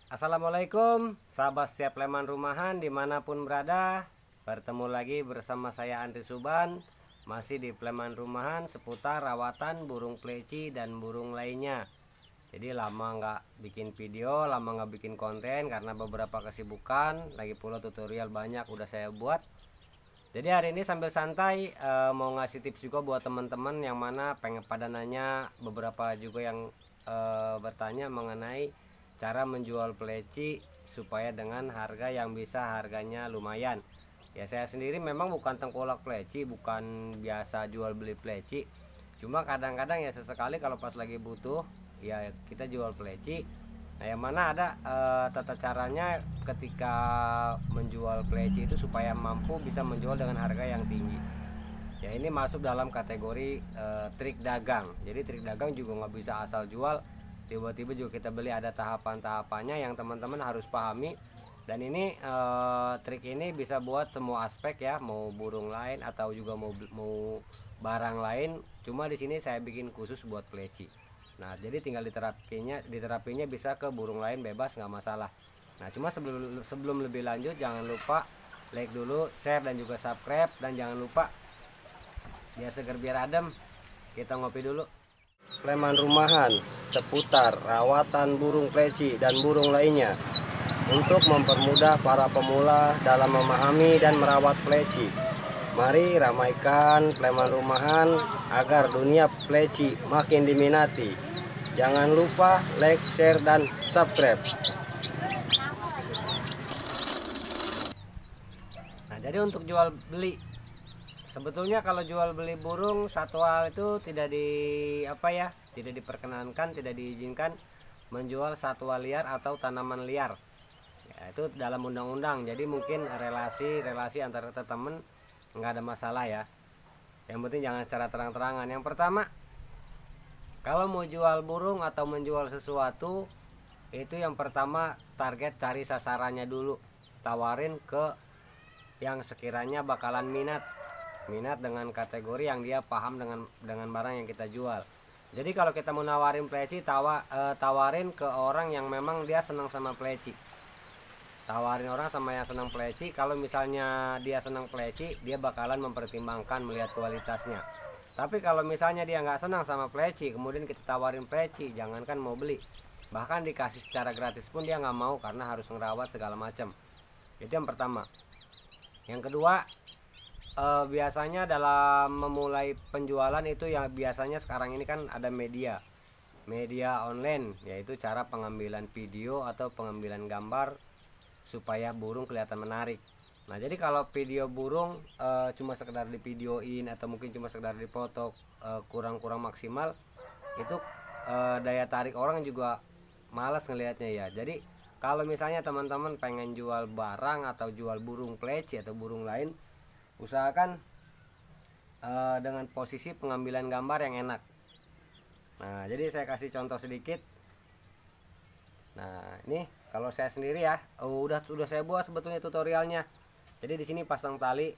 Assalamualaikum sahabat setiap Sleman Rumahan dimanapun berada. Bertemu lagi bersama saya Andri Suban, masih di Sleman Rumahan seputar rawatan burung pleci dan burung lainnya. Jadi lama nggak bikin video, lama nggak bikin konten karena beberapa kesibukan, lagi pula tutorial banyak udah saya buat. Jadi hari ini sambil santai mau ngasih tips juga buat teman-teman yang mana pengen pada nanya, beberapa juga yang bertanya mengenai cara menjual pleci supaya dengan harga yang bisa harganya lumayan. Ya saya sendiri memang bukan tengkolak pleci, bukan biasa jual beli pleci. Cuma kadang-kadang ya sesekali kalau pas lagi butuh ya kita jual pleci. Nah yang mana ada tata caranya ketika menjual pleci itu supaya mampu bisa menjual dengan harga yang tinggi. Ya ini masuk dalam kategori trik dagang. Jadi trik dagang juga nggak bisa asal jual tiba-tiba juga kita beli, ada tahapan-tahapannya yang teman-teman harus pahami. Dan ini trik ini bisa buat semua aspek ya, mau burung lain atau juga mau barang lain. Cuma di sini saya bikin khusus buat pleci. Nah jadi tinggal diterapinya bisa ke burung lain bebas, nggak masalah. Nah cuma sebelum lebih lanjut jangan lupa like dulu, share dan juga subscribe, dan jangan lupa biar seger biar adem kita ngopi dulu. Sleman Rumahan seputar rawatan burung pleci dan burung lainnya untuk mempermudah para pemula dalam memahami dan merawat pleci. Mari ramaikan Sleman Rumahan agar dunia pleci makin diminati. Jangan lupa like, share, dan subscribe. Nah, jadi untuk jual beli, sebetulnya kalau jual beli burung satwa itu tidak diperkenankan, tidak diizinkan menjual satwa liar atau tanaman liar. Ya, itu dalam undang-undang. Jadi mungkin relasi antara teman nggak ada masalah ya. Yang penting jangan secara terang-terangan. Yang pertama, kalau mau jual burung atau menjual sesuatu, itu yang pertama target cari sasarannya dulu. Tawarin ke yang sekiranya bakalan minat dengan kategori yang dia paham dengan barang yang kita jual. Jadi kalau kita mau nawarin pleci, tawarin ke orang yang memang dia senang sama pleci. Tawarin orang sama yang senang pleci. Kalau misalnya dia senang pleci, dia bakalan mempertimbangkan melihat kualitasnya. Tapi kalau misalnya dia nggak senang sama pleci, kemudian kita tawarin pleci, jangankan mau beli, bahkan dikasih secara gratis pun dia nggak mau karena harus ngerawat segala macam. Itu yang pertama. Yang kedua, biasanya dalam memulai penjualan itu yang biasanya sekarang ini kan ada media online, yaitu cara pengambilan video atau pengambilan gambar supaya burung kelihatan menarik. Nah jadi kalau video burung cuma sekedar di videoin atau mungkin cuma sekedar dipoto, kurang maksimal, itu daya tarik orang juga malas ngelihatnya ya. Jadi kalau misalnya teman-teman pengen jual barang atau jual burung pleci atau burung lain, usahakan dengan posisi pengambilan gambar yang enak. Nah jadi saya kasih contoh sedikit. Nah ini kalau saya sendiri ya, udah saya buat sebetulnya tutorialnya. Jadi di sini pasang tali.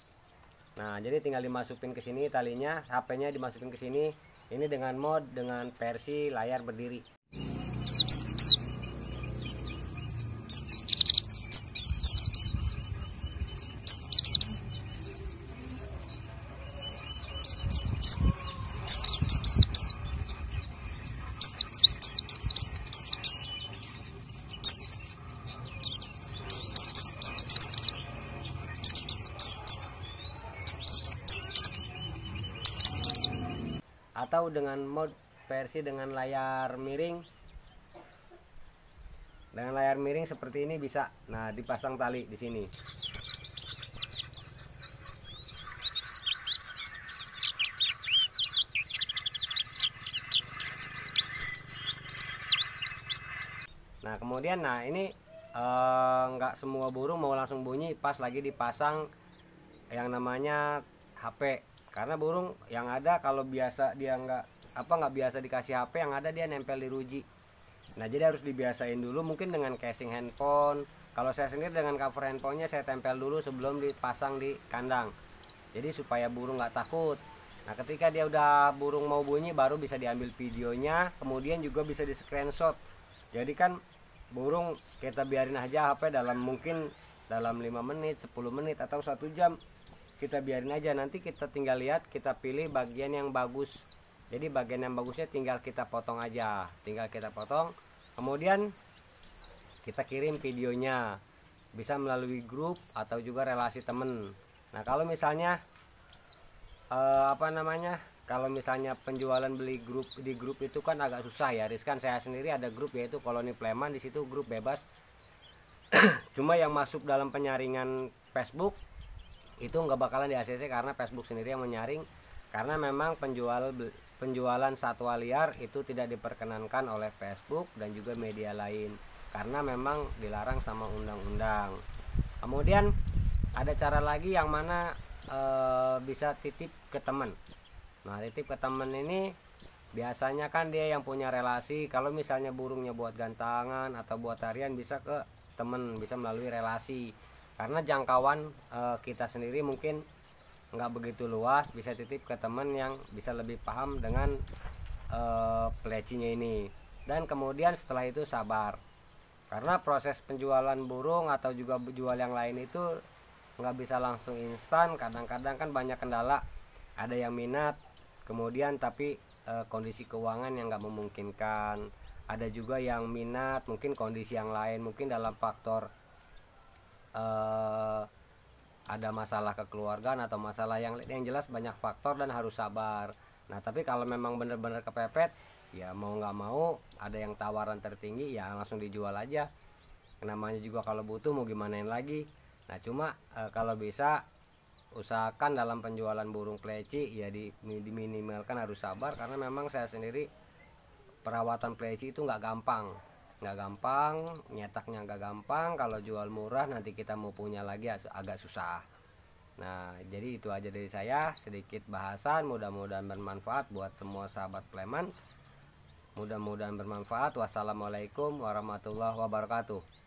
Nah jadi tinggal dimasukin ke sini talinya, HP-nya dimasukin ke sini. Ini dengan versi layar berdiri. Atau dengan versi dengan layar miring. Dengan layar miring seperti ini bisa. Nah, dipasang tali di sini. Nah, kemudian ini nggak semua burung mau langsung bunyi pas lagi dipasang yang namanya HP. Karena burung yang ada kalau biasa dia nggak biasa dikasih HP, yang ada dia nempel di ruji. Nah jadi harus dibiasain dulu mungkin dengan casing handphone. Kalau saya sendiri dengan cover handphonenya saya tempel dulu sebelum dipasang di kandang. Jadi supaya burung nggak takut. Nah ketika dia udah burung mau bunyi baru bisa diambil videonya, kemudian juga bisa di screenshot. Jadi kan burung kita biarin aja HP mungkin dalam 5 menit 10 menit atau 1 jam kita biarin aja, nanti kita tinggal lihat, kita pilih bagian yang bagus. Jadi bagian yang bagusnya tinggal kita potong aja, kemudian kita kirim videonya, bisa melalui grup atau juga relasi temen. Nah kalau misalnya kalau misalnya penjualan beli di grup itu kan agak susah ya, riskan. Saya sendiri ada grup yaitu Koloni Pleman, di situ grup bebas. Cuma yang masuk dalam penyaringan Facebook itu nggak bakalan di ACC karena Facebook sendiri yang menyaring, karena memang penjualan satwa liar itu tidak diperkenankan oleh Facebook dan juga media lain karena memang dilarang sama undang-undang. Kemudian ada cara lagi yang mana bisa titip ke teman. Nah titip ke teman ini biasanya kan dia yang punya relasi. Kalau misalnya burungnya buat gantangan atau buat tarian bisa ke teman, bisa melalui relasi, karena jangkauan kita sendiri mungkin nggak begitu luas, bisa titip ke teman yang bisa lebih paham dengan plecinya ini. Dan kemudian setelah itu sabar, karena proses penjualan burung atau juga jual yang lain itu nggak bisa langsung instan. Kadang-kadang kan banyak kendala, ada yang minat kemudian tapi kondisi keuangan yang nggak memungkinkan, ada juga yang minat mungkin kondisi yang lain, mungkin dalam faktor ada masalah kekeluargaan atau masalah yang jelas banyak faktor dan harus sabar. Nah tapi kalau memang benar-benar kepepet ya mau nggak mau ada yang tawaran tertinggi ya langsung dijual aja, namanya juga kalau butuh mau gimanain lagi. Nah cuma kalau bisa usahakan dalam penjualan burung pleci ya diminimalkan, harus sabar, karena memang saya sendiri perawatan pleci itu nggak gampang, nyetaknya nggak gampang. Kalau jual murah nanti kita mau punya lagi agak susah. Nah jadi itu aja dari saya, sedikit bahasan, mudah-mudahan bermanfaat buat semua sahabat Pleman, mudah-mudahan bermanfaat. Wassalamualaikum warahmatullahi wabarakatuh.